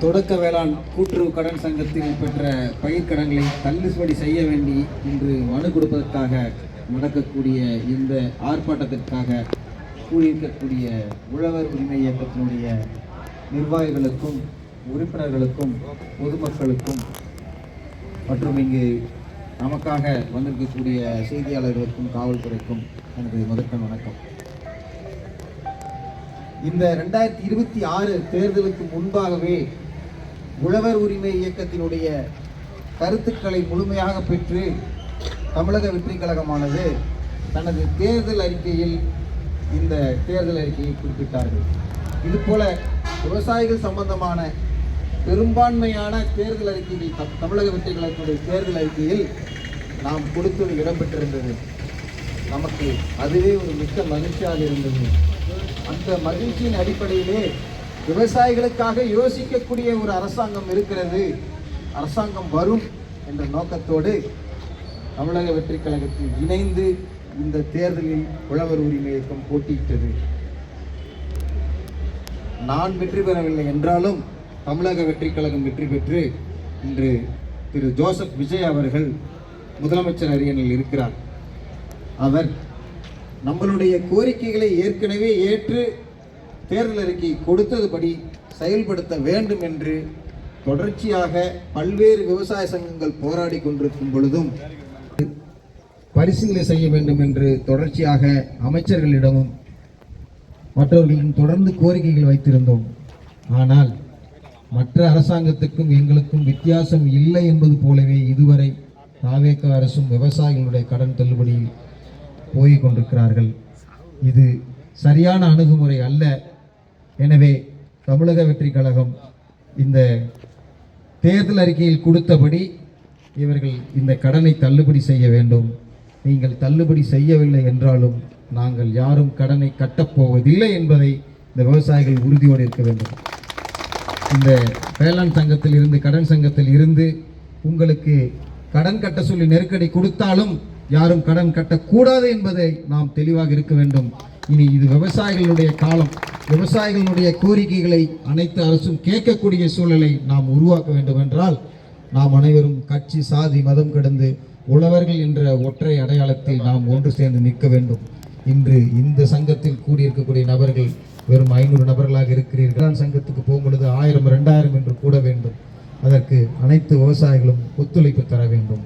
தொடக்க வேளாண் கூட்டுறவு கடன் சங்கத்தில் பெற்ற பயிர்க்கடன்களை தள்ளுபடி செய்ய வேண்டி இன்று மனு கொடுப்பதற்காக நடக்கக்கூடிய இந்த ஆர்ப்பாட்டத்திற்காக கூடியிருக்கக்கூடிய உழவர் உரிமை இயக்கத்தினுடைய நிர்வாகிகளுக்கும் உறுப்பினர்களுக்கும் பொதுமக்களுக்கும் மற்றும் இங்கு நமக்காக வந்திருக்கக்கூடிய செய்தியாளர்களுக்கும் காவல்துறைக்கும் எனது முதற்கண் வணக்கம். இந்த 2026 தேர்தலுக்கு முன்பாகவே உழவர் உரிமை இயக்கத்தினுடைய கருத்துக்களை முழுமையாக பெற்று தமிழக வெற்றி கழகமானது தனது தேர்தல் அறிக்கையில் இந்த தேர்தல் அறிக்கையை குறிப்பிட்டார்கள். இதுபோல விவசாயிகள் சம்பந்தமான பெரும்பான்மையான தேர்தல் அறிக்கைகள் தமிழக வெற்றி கழகத்தினுடைய தேர்தல் அறிக்கையில் நாம் கொடுத்தது இடம்பெற்றிருந்தது. நமக்கு அதுவே ஒரு மிக்க மகிழ்ச்சியாக இருந்தது. அந்த மகிழ்ச்சியின் அடிப்படையிலே விவசாயிகளுக்காக யோசிக்கக்கூடிய ஒரு அரசாங்கம் இருக்கிறது, அரசாங்கம் வரும் என்ற நோக்கத்தோடு தமிழக வெற்றி கழகத்தில் இணைந்து இந்த தேர்தலில் உழவர் உரிமை இயக்கம் போட்டியிட்டது. நான் வெற்றி பெறவில்லை என்றாலும் தமிழக வெற்றி கழகம் வெற்றி பெற்று இன்று திரு ஜோசப் விஜய் அவர்கள் முதலமைச்சர் அரியணையில் இருக்கிறார். அவர் நம்மளுடைய கோரிக்கைகளை ஏற்கனவே ஏற்று தேர்தல் அறிக்கை கொடுத்ததுபடி செயல்படுத்த வேண்டும் என்று தொடர்ச்சியாக பல்வேறு விவசாய சங்கங்கள் போராடி கொண்டிருக்கும் பொழுதும் பரிசீலனை செய்ய வேண்டும் என்று தொடர்ச்சியாக அமைச்சர்களிடமும் மற்றவர்களிடம் தொடர்ந்து கோரிக்கைகள் வைத்திருந்தோம். ஆனால் மற்ற அரசாங்கத்துக்கும் எங்களுக்கும் வித்தியாசம் இல்லை என்பது போலவே இதுவரை தாவேக அரசும் விவசாயிகளுடைய கடன் தள்ளுபடியில் போய் கொண்டிருக்கிறார்கள். இது சரியான அணுகுமுறை அல்ல. எனவே தமிழக வெற்றி கழகம் இந்த தேர்தல் அறிக்கையில் கொடுத்தபடி இவர்கள் இந்த கடனை தள்ளுபடி செய்ய வேண்டும். நீங்கள் தள்ளுபடி செய்யவில்லை என்றாலும் நாங்கள் யாரும் கடனை கட்டப்போவதில்லை என்பதை இந்த விவசாயிகள் உறுதியோடு இருக்க வேண்டும். இந்த வேளாண் சங்கத்தில் இருந்து கடன் சங்கத்தில் இருந்து உங்களுக்கு கடன் கட்ட சொல்லி நெருக்கடி கொடுத்தாலும் யாரும் கடன் கட்டக்கூடாது என்பதை நாம் தெளிவாக இருக்க வேண்டும். இனி இது விவசாயிகளுடைய காலம். விவசாயிகளுடைய கோரிக்கைகளை அனைத்து அரசும் கேட்கக்கூடிய சூழலை நாம் உருவாக்க வேண்டும் என்றால் நாம் அனைவரும் கட்சி சாதி மதம் கடந்து உழவர்கள் என்ற ஒற்றை அடையாளத்தில் நாம் ஒன்று சேர்ந்து நிற்க வேண்டும். இன்று இந்த சங்கத்தில் கூடியிருக்கக்கூடிய நபர்கள் வெறும் 500 நபர்களாக இருக்கிறீர்கள். சங்கத்துக்கு போகும்பொழுது 1000 2000 என்று கூட வேண்டும். அதற்கு அனைத்து விவசாயிகளும் ஒத்துழைப்பு தர வேண்டும்.